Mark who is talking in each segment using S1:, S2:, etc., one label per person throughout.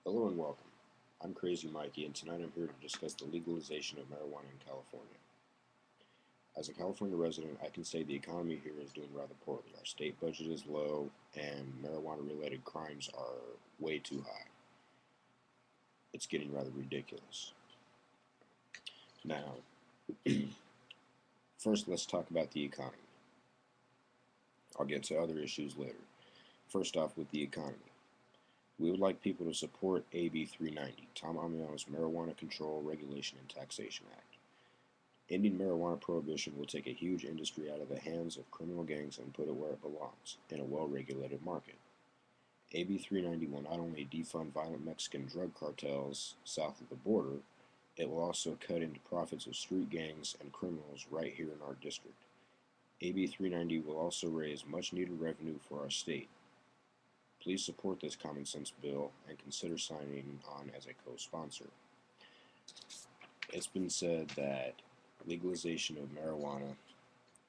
S1: Hello and welcome. I'm CrazeeMikee, and tonight I'm here to discuss the legalization of marijuana in California. As a California resident, I can say the economy here is doing rather poorly. Our state budget is low, and marijuana-related crimes are way too high. It's getting rather ridiculous. Now, first let's talk about the economy. I'll get to other issues later. First off, with the economy. We would like people to support AB 390, Tom AMMIANO'S Marijuana Control, Regulation, and Taxation Act. Ending marijuana prohibition will take a huge industry out of the hands of criminal gangs and put it where it belongs, in a well-regulated market. AB 390 will not only defund violent Mexican drug cartels south of the border, it will also cut into profits of street gangs and criminals right here in our district. AB 390 will also raise much-needed revenue for our state. Please support this common sense bill and consider signing on as a co-sponsor. It's been said that legalization of marijuana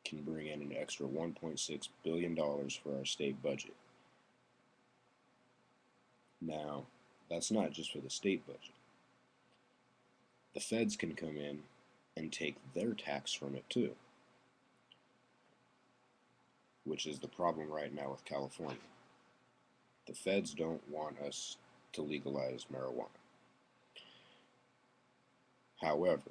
S1: can bring in an extra $1.6 billion for our state budget. Now, that's not just for the state budget. The feds can come in and take their tax from it too, which is the problem right now with California. The feds don't want us to legalize marijuana. However,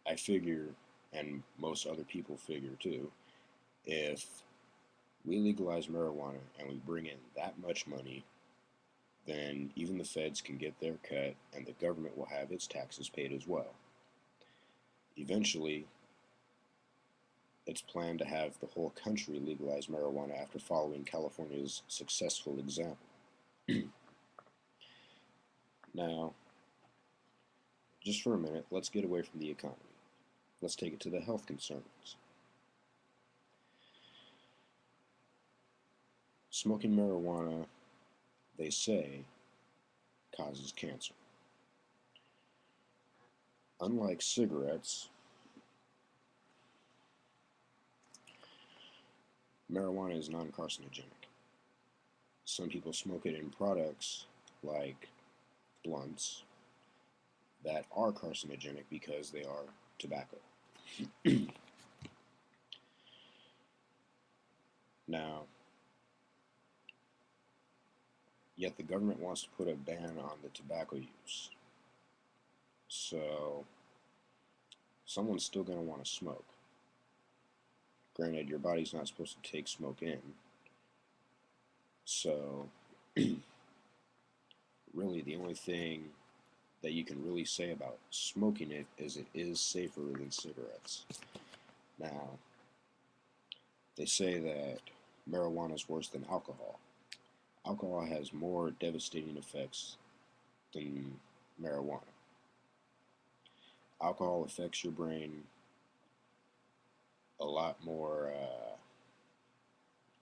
S1: I figure, and most other people figure too, if we legalize marijuana and we bring in that much money, then even the feds can get their cut and the government will have its taxes paid as well. Eventually, it's planned to have the whole country legalize marijuana after following California's successful example. Now, just for a minute, let's get away from the economy. Let's take it to the health concerns. Smoking marijuana, they say, causes cancer. Unlike cigarettes, marijuana is non-carcinogenic. Some people smoke it in products like blunts that are carcinogenic because they are tobacco. Now, yet the government wants to put a ban on the tobacco use. So, someone's still going to want to smoke. Granted, your body's not supposed to take smoke in. So, really the only thing that you can really say about smoking it is safer than cigarettes. Now, they say that marijuana is worse than alcohol. Alcohol has more devastating effects than marijuana. Alcohol affects your brain a lot more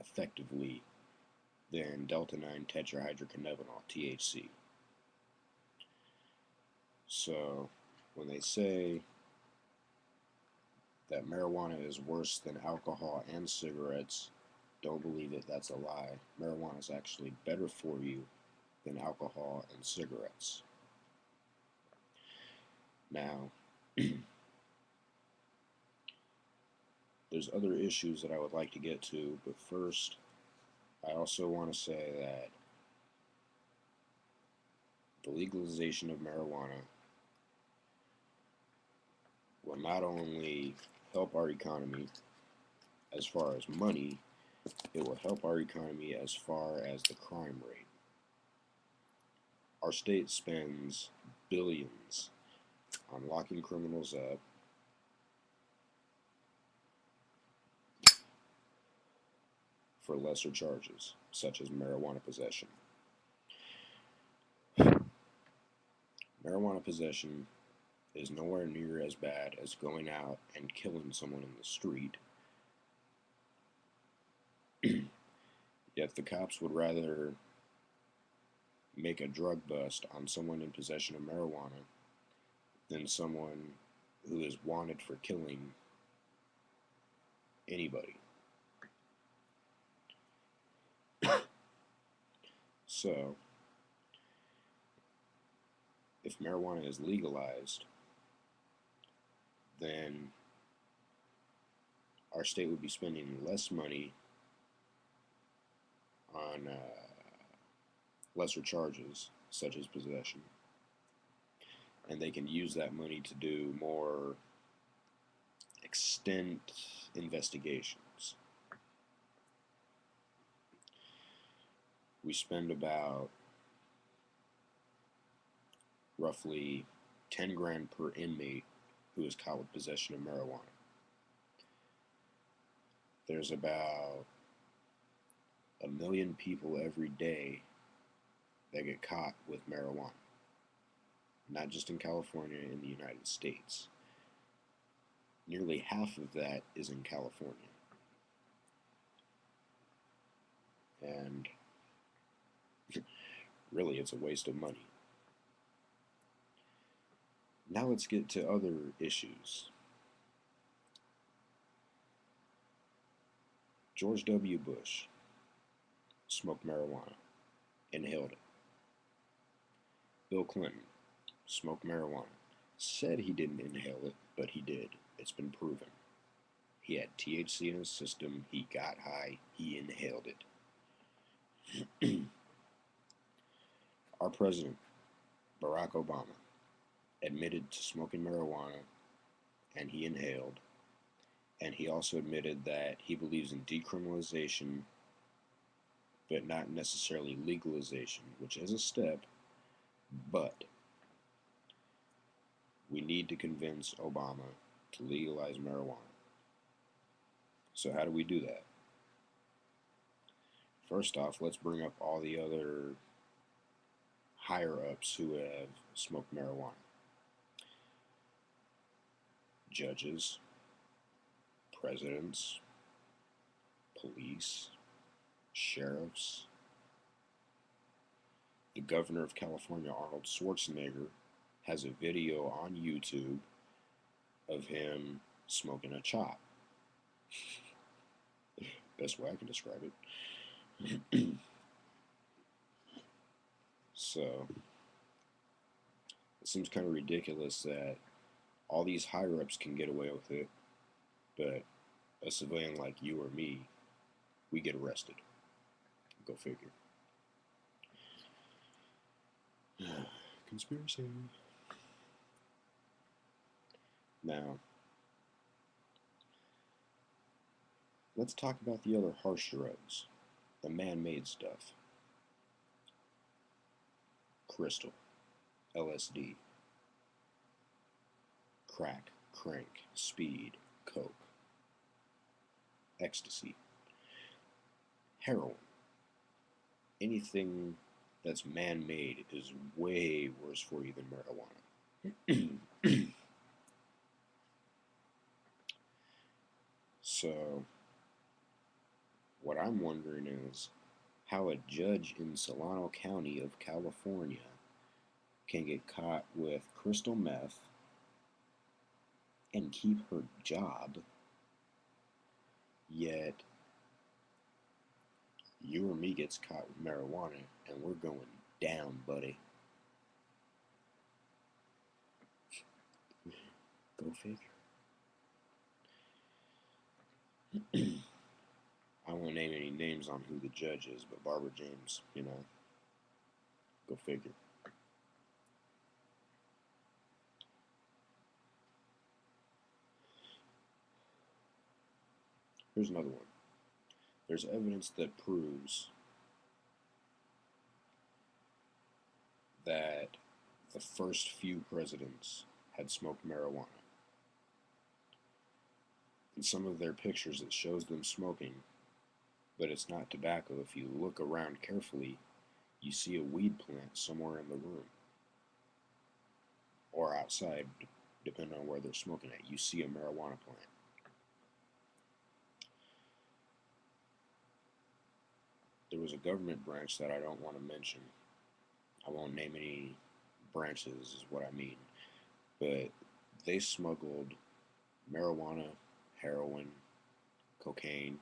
S1: effectively than delta-9 tetrahydrocannabinol, THC. So, when they say that marijuana is worse than alcohol and cigarettes, don't believe it, that's a lie. Marijuana is actually better for you than alcohol and cigarettes. Now, there's other issues that I would like to get to, but first, I also want to say that the legalization of marijuana will not only help our economy as far as money, it will help our economy as far as the crime rate. Our state spends billions on locking criminals up, for lesser charges, such as marijuana possession. Marijuana possession is nowhere near as bad as going out and killing someone in the street. Yet the cops would rather make a drug bust on someone in possession of marijuana than someone who is wanted for killing anybody. So, if marijuana is legalized, then our state would be spending less money on lesser charges, such as possession, and they can use that money to do more extent investigations. We spend about roughly 10 grand per inmate who is caught with possession of marijuana. There's about 1 million people every day that get caught with marijuana, not just in California, in the United States. Nearly half of that is in California. And really, it's a waste of money. Now let's get to other issues. George W. Bush smoked marijuana, inhaled it. Bill Clinton smoked marijuana, said he didn't inhale it, but he did. It's been proven. He had THC in his system, he got high, he inhaled it. Our president, Barack Obama, admitted to smoking marijuana, and he inhaled, and he also admitted that he believes in decriminalization, but not necessarily legalization, which is a step, but we need to convince Obama to legalize marijuana. So how do we do that? First off, let's bring up all the other higher-ups who have smoked marijuana. Judges, presidents, police, sheriffs. The governor of California, Arnold Schwarzenegger, has a video on YouTube of him smoking a chop. Best way I can describe it. So, it seems kind of ridiculous that all these higher-ups can get away with it, but a civilian like you or me, we get arrested. Go figure. Conspiracy. Now, let's talk about the other harsh drugs, the man-made stuff. Crystal, LSD, crack, crank, speed, coke, ecstasy, heroin. Anything that's man-made is way worse for you than marijuana. So, what I'm wondering is how a judge in Solano County of California can get caught with crystal meth and keep her job, yet you or me gets caught with marijuana and we're going down, buddy. Go figure. I won't name any names on who the judge is, but Barbara James, go figure. Here's another one. There's evidence that proves that the first few presidents had smoked marijuana. In some of their pictures, it shows them smoking, but it's not tobacco. If you look around carefully, you see a weed plant somewhere in the room or outside, depending on where they're smoking at. You see a marijuana plant. There was a government branch that I don't want to mention. I won't name any branches, is what I mean. But they smuggled marijuana, heroin, cocaine,